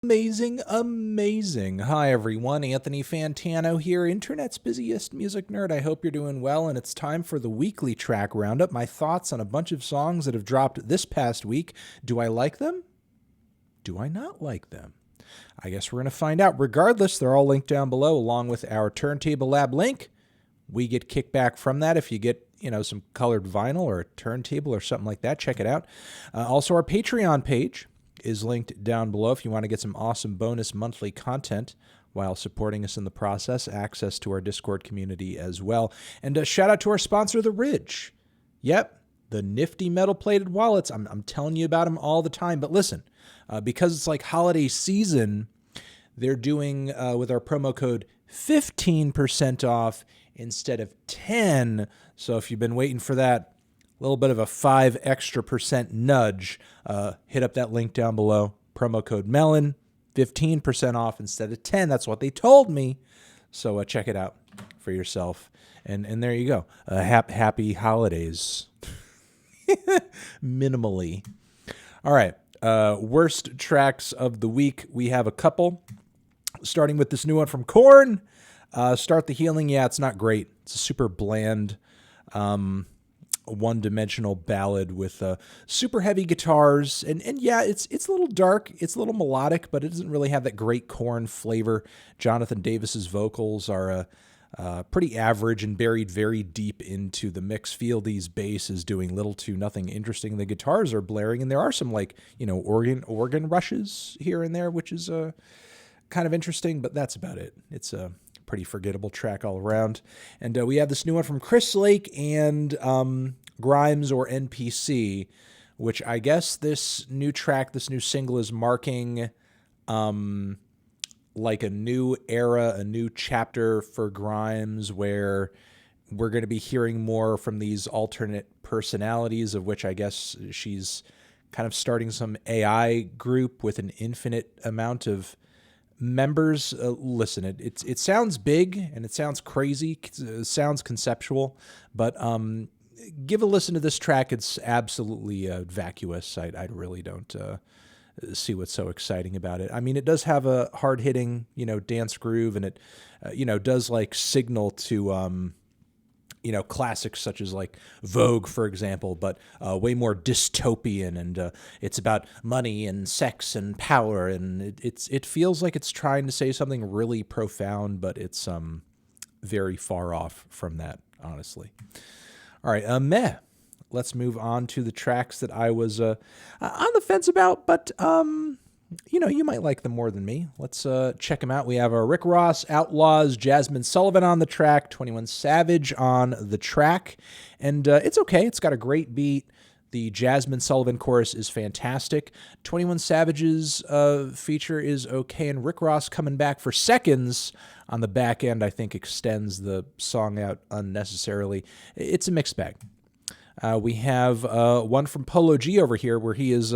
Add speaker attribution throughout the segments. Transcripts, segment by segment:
Speaker 1: Amazing, amazing. Hi, everyone. Anthony Fantano here, internet's busiest music nerd. I hope you're doing well, and it's time for the weekly track roundup. My thoughts on a bunch of songs that have dropped this past week. Do I like them? Do I not like them? I guess we're going to find out. Regardless, they're all linked down below, along with our Turntable Lab link. We get kickback from that if you get, some colored vinyl or a turntable or something like that. Check it out. Also, our Patreon page is linked down below if you want to get some awesome bonus monthly content while supporting us in the process, access to our Discord community as well. And a shout out to our sponsor, The Ridge. Yep, the nifty metal-plated wallets. I'm telling you about them all the time. But listen, because it's like holiday season, they're doing, with our promo code, 15% off instead of 10. So if you've been waiting for that, a little bit of a 5% extra nudge, hit up that link down below. Promo code MELON, 15% off instead of 10. That's what they told me. So check it out for yourself. And there you go. Happy holidays. Minimally. All right. Worst tracks of the week. We have a couple. Starting with this new one from Korn. Start the Healing. Yeah, it's not great. It's a super bland, one-dimensional ballad with super heavy guitars, and yeah, it's a little dark, it's a little melodic, but it doesn't really have that great Korn flavor. Jonathan Davis's vocals are pretty average and buried very deep into the mix. Fieldy's bass is doing little to nothing interesting. The guitars are blaring, and there are some organ rushes here and there, which is kind of interesting, but that's about it. It's a pretty forgettable track all around. And we have this new one from Chris Lake and Grimes or NPC, which I guess this new track, this new single is marking like a new era, a new chapter for Grimes, where we're going to be hearing more from these alternate personalities, of which I guess she's kind of starting some AI group with an infinite amount of members. Listen, it sounds big and it sounds crazy. It sounds conceptual, but give a listen to this track. It's absolutely vacuous. I really don't see what's so exciting about it. I mean, it does have a hard hitting, dance groove, and it, does like signal to, classics such as like Vogue, for example, but way more dystopian, and it's about money and sex and power, and it feels like it's trying to say something really profound, but it's very far off from that, honestly. All right, meh. Let's move on to the tracks that I was on the fence about, but you might like them more than me. Let's check them out. We have Rick Ross, Outlawz, Jazmine Sullivan on the track, 21 Savage on the track. And it's okay. It's got a great beat. The Jazmine Sullivan chorus is fantastic. 21 Savage's feature is okay. And Rick Ross coming back for seconds on the back end, I think, extends the song out unnecessarily. It's a mixed bag. We have one from Polo G over here where he is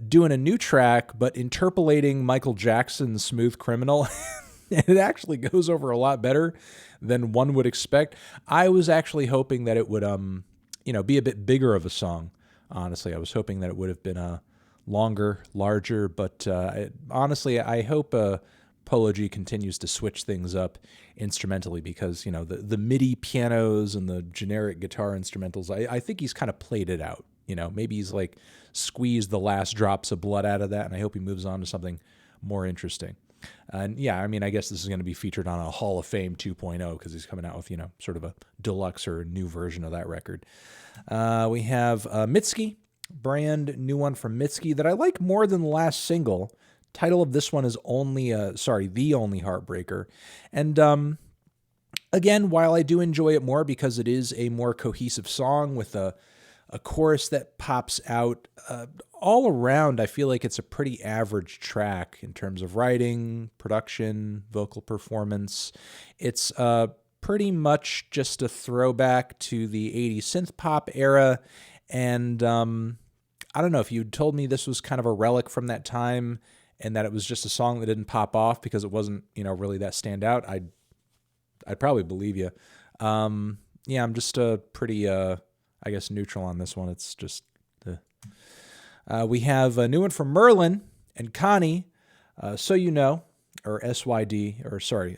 Speaker 1: doing a new track, but interpolating Michael Jackson's Smooth Criminal. And it actually goes over a lot better than one would expect. I was actually hoping that it would, be a bit bigger of a song. Honestly, I was hoping that it would have been longer, larger, but honestly, I hope Polo G continues to switch things up instrumentally, because, the MIDI pianos and the generic guitar instrumentals, I think he's kind of played it out. Maybe he's like squeezed the last drops of blood out of that, and I hope he moves on to something more interesting. And yeah, I mean, I guess this is going to be featured on a Hall of Fame 2.0 because he's coming out with, sort of a deluxe or new version of that record. We have Mitski, brand new one from Mitski that I like more than the last single. Title of this one is The Only Heartbreaker. And again, while I do enjoy it more because it is a more cohesive song with a chorus that pops out, all around, I feel like it's a pretty average track in terms of writing, production, vocal performance. It's pretty much just a throwback to the 80s synth pop era. And I don't know, if you'd told me this was kind of a relic from that time and that it was just a song that didn't pop off because it wasn't, really that stand out, I'd probably believe you. Yeah, I'm just pretty neutral on this one. It's just we have a new one from Merlyn and CONNIE. So You Know, or SYD, or sorry,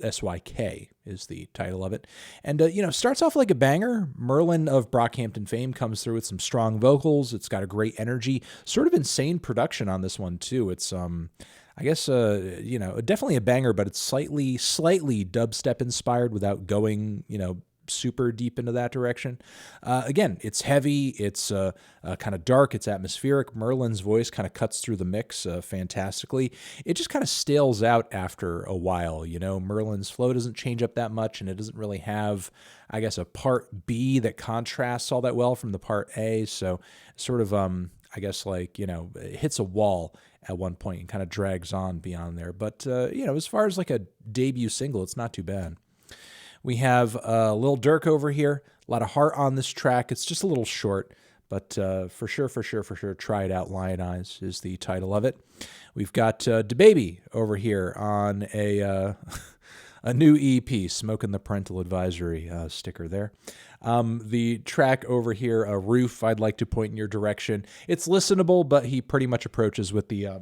Speaker 1: S.Y.K is the title of it. And, starts off like a banger. Merlyn of Brockhampton fame comes through with some strong vocals. It's got a great energy, sort of insane production on this one, too. It's, I guess, definitely a banger, but it's slightly dubstep inspired without going, super deep into that direction. Again, it's heavy, it's kind of dark, it's atmospheric. Merlyn's voice kind of cuts through the mix fantastically. It just kind of stales out after a while, Merlyn's flow doesn't change up that much, and it doesn't really have, I guess, a part B that contrasts all that well from the part A, so sort of, I guess, like, it hits a wall at one point and kind of drags on beyond there. But, as far as like a debut single, it's not too bad. We have Lil Durk over here. A lot of heart on this track. It's just a little short, but for sure, try it out. Lion Eyes is the title of it. We've got DaBaby over here on a new EP, Smoking the Parental Advisory sticker there. The track over here, Roof, I'd like to point in your direction. It's listenable, but he pretty much approaches with the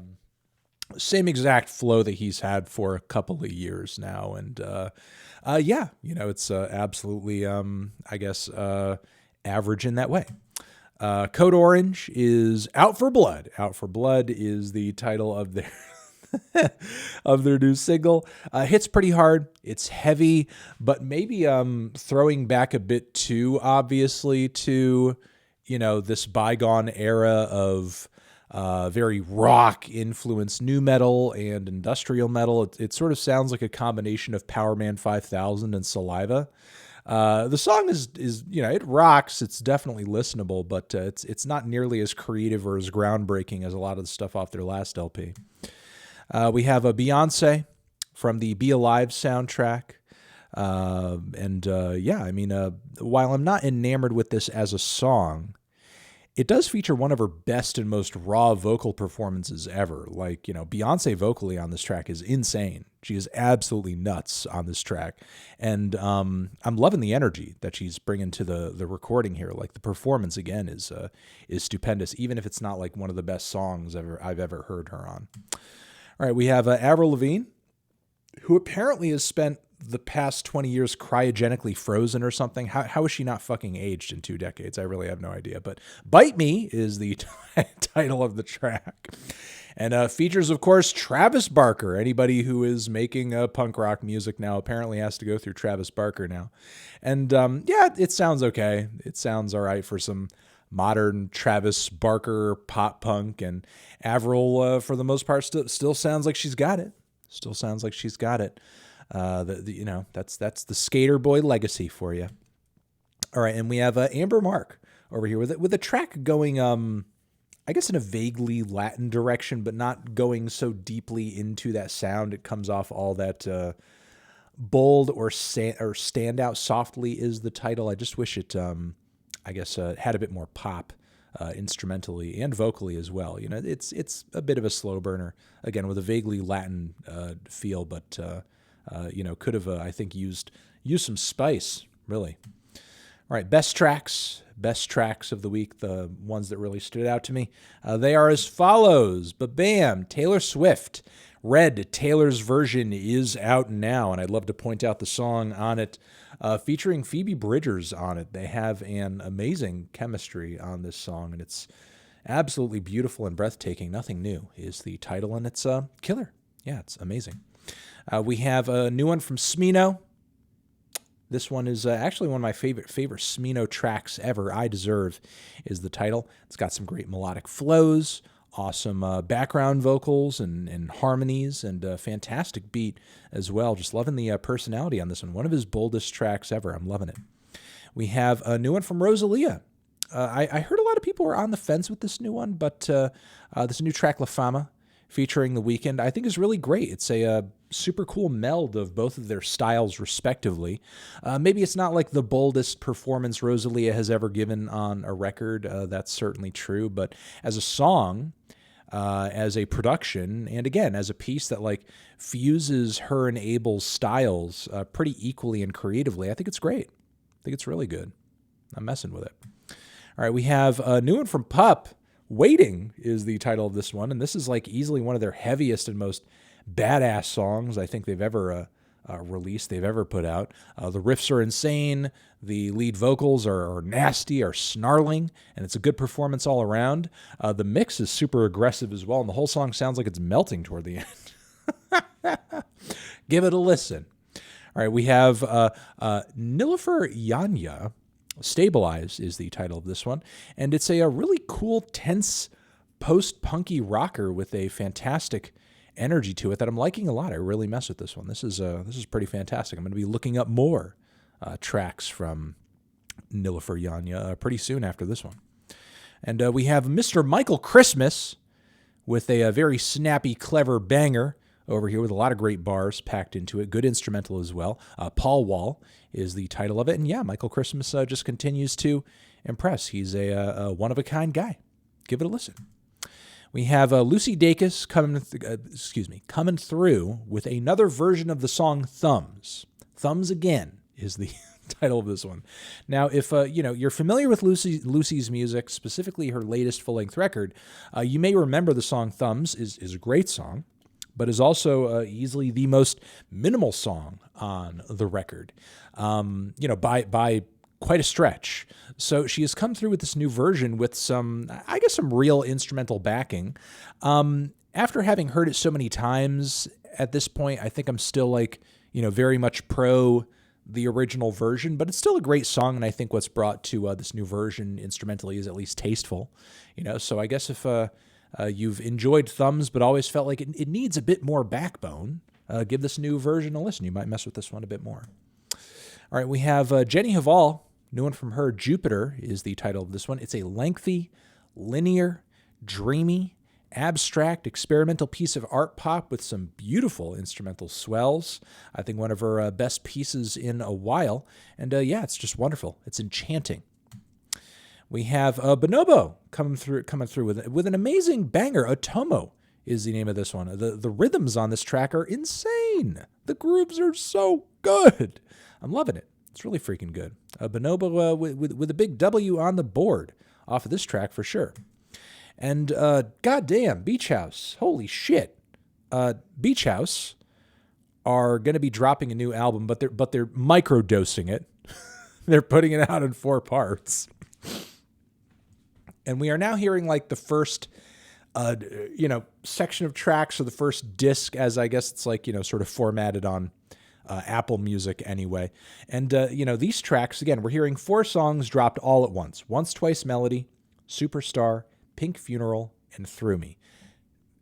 Speaker 1: same exact flow that he's had for a couple of years now. And it's absolutely, I guess, average in that way. Code Orange is Out for Blood. Out for Blood is the title of their of their new single. Hits pretty hard. It's heavy, but maybe throwing back a bit too obviously to, this bygone era of very rock influenced nu metal and industrial metal. It sort of sounds like a combination of Power Man 5000 and Saliva. The song is it rocks. It's definitely listenable, but it's not nearly as creative or as groundbreaking as a lot of the stuff off their last LP. We have a Beyoncé from the Be Alive soundtrack. While I'm not enamored with this as a song, it does feature one of her best and most raw vocal performances ever. Like, Beyoncé vocally on this track is insane. She is absolutely nuts on this track. And I'm loving the energy that she's bringing to the recording here. Like, the performance, again, is stupendous, even if it's not like one of the best songs I've ever heard her on. All right, we have Avril Lavigne, who apparently has spent the past 20 years cryogenically frozen or something. How is she not fucking aged in 2 decades? I really have no idea. But Bite Me is the title of the track. And features, of course, Travis Barker. Anybody who is making punk rock music now apparently has to go through Travis Barker now. And it sounds okay. It sounds all right for some modern Travis Barker pop punk. And Avril, for the most part, still sounds like she's got it. Still sounds like she's got it. That's the skater boy legacy for you. All right, and we have Amber Mark over here with a track going, I guess, in a vaguely Latin direction, but not going so deeply into that sound. It comes off all that bold or stand out softly is the title. I just wish it, had a bit more pop. Instrumentally and vocally as well. It's a bit of a slow burner, again, with a vaguely Latin feel, but could have, I think, used some spice, really. All right, best tracks of the week, the ones that really stood out to me. They are as follows. Bam, Taylor Swift. Red, Taylor's version is out now, and I'd love to point out the song on it featuring Phoebe Bridgers on it. They have an amazing chemistry on this song, and it's absolutely beautiful and breathtaking. Nothing New is the title, and it's killer. Yeah, it's amazing. We have a new one from Smino. This one is actually one of my favorite Smino tracks ever. I Deserve is the title. It's got some great melodic flows, awesome background vocals and harmonies, and a fantastic beat as well. Just loving the personality on this one. One of his boldest tracks ever. I'm loving it. We have a new one from Rosalía. I heard a lot of people were on the fence with this new one, but this new track, La Fama, featuring The Weeknd, I think is really great. It's a super cool meld of both of their styles respectively. Maybe it's not like the boldest performance Rosalía has ever given on a record. That's certainly true. But as a song, as a production, and again, as a piece that like fuses her and Abel's styles pretty equally and creatively, I think it's great. I think it's really good. I'm messing with it. All right, we have a new one from Pup. Waiting is the title of this one, and this is like easily one of their heaviest and most badass songs I think they've ever released, they've ever put out. The riffs are insane, the lead vocals are nasty, are snarling, and it's a good performance all around. The mix is super aggressive as well, and the whole song sounds like it's melting toward the end. Give it a listen. All right, we have Nilüfer Yanya. Stabilise is the title of this one, and it's a really cool, tense, post-punky rocker with a fantastic energy to it that I'm liking a lot. I really mess with this one. This is pretty fantastic. I'm going to be looking up more tracks from Nilüfer Yanya pretty soon after this one. And we have Mr. Michael Christmas with a very snappy, clever banger over here with a lot of great bars packed into it. Good instrumental as well. Paul Wall is the title of it. And yeah, Michael Christmas just continues to impress. He's a one-of-a-kind guy. Give it a listen. We have Lucy Dacus coming through with another version of the song Thumbs. Thumbs Again is the title of this one. Now, if you're familiar with Lucy's music, specifically her latest full-length record, you may remember the song Thumbs is a great song, but is also easily the most minimal song on the record, by quite a stretch. So she has come through with this new version with some real instrumental backing. After having heard it so many times at this point, I think I'm still very much pro the original version, but it's still a great song. And I think what's brought to this new version instrumentally is at least tasteful, So I guess if you've enjoyed Thumbs, but always felt like it needs a bit more backbone, give this new version a listen. You might mess with this one a bit more. All right, we have Jenny Hval, new one from her. Jupiter is the title of this one. It's a lengthy, linear, dreamy, abstract, experimental piece of art pop with some beautiful instrumental swells. I think one of her best pieces in a while. And it's just wonderful. It's enchanting. We have Bonobo coming through with an amazing banger. Otomo is the name of this one. The rhythms on this track are insane. The grooves are so good. I'm loving it. It's really freaking good. Bonobo with a big W on the board off of this track for sure. And goddamn, Beach House. Holy shit. Beach House are going to be dropping a new album, but they're microdosing it. They're putting it out in 4 parts. And we are now hearing like the first, section of tracks, or the first disc, as I guess it's like, sort of formatted on Apple Music anyway. And, these tracks, again, we're hearing 4 songs dropped all at once. Once Twice Melody, Superstar, Pink Funeral, and Through Me.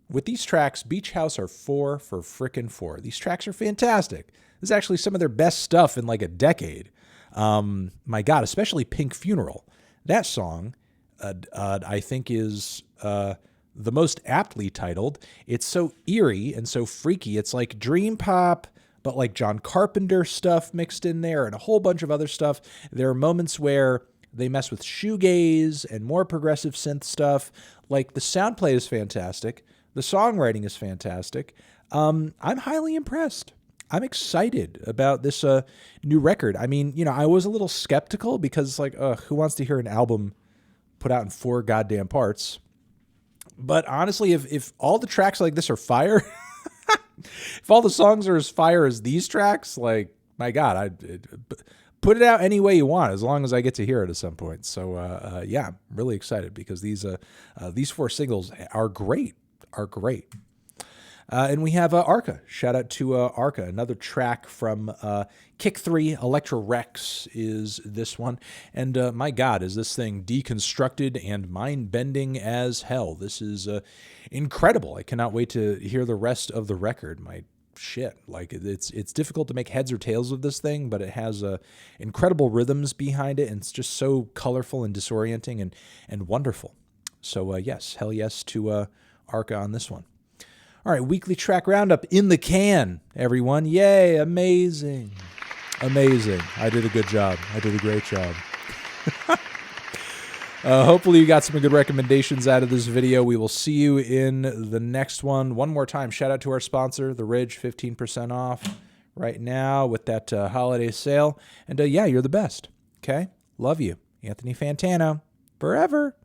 Speaker 1: With these tracks, Beach House are 4 for frickin' 4. These tracks are fantastic. This is actually some of their best stuff in like a decade. My God, especially Pink Funeral. That song, I think, is the most aptly titled. It's so eerie and so freaky. It's like dream pop, but like John Carpenter stuff mixed in there and a whole bunch of other stuff. There are moments where they mess with shoegaze and more progressive synth stuff. Like the sound play is fantastic. The songwriting is fantastic. I'm highly impressed. I'm excited about this new record. I mean, I was a little skeptical because like, who wants to hear an album put out in 4 goddamn parts? But honestly, if all the tracks like this are fire, if all the songs are as fire as these tracks, like, my God, I'd put it out any way you want, as long as I get to hear it at some point. So, I'm really excited because these 4 singles are great. And we have Arca. Shout out to Arca. Another track from Kick 3. Electra Rex is this one. And my God, is this thing deconstructed and mind-bending as hell. This is incredible. I cannot wait to hear the rest of the record. My shit. Like, it's difficult to make heads or tails of this thing, but it has incredible rhythms behind it, and it's just so colorful and disorienting and wonderful. So, yes, hell yes to Arca on this one. All right, weekly track roundup in the can, everyone. Yay, amazing. I did a good job. I did a great job. Hopefully you got some good recommendations out of this video. We will see you in the next one. One more time, shout out to our sponsor, The Ridge, 15% off right now with that holiday sale. And you're the best, okay? Love you. Anthony Fantano, forever.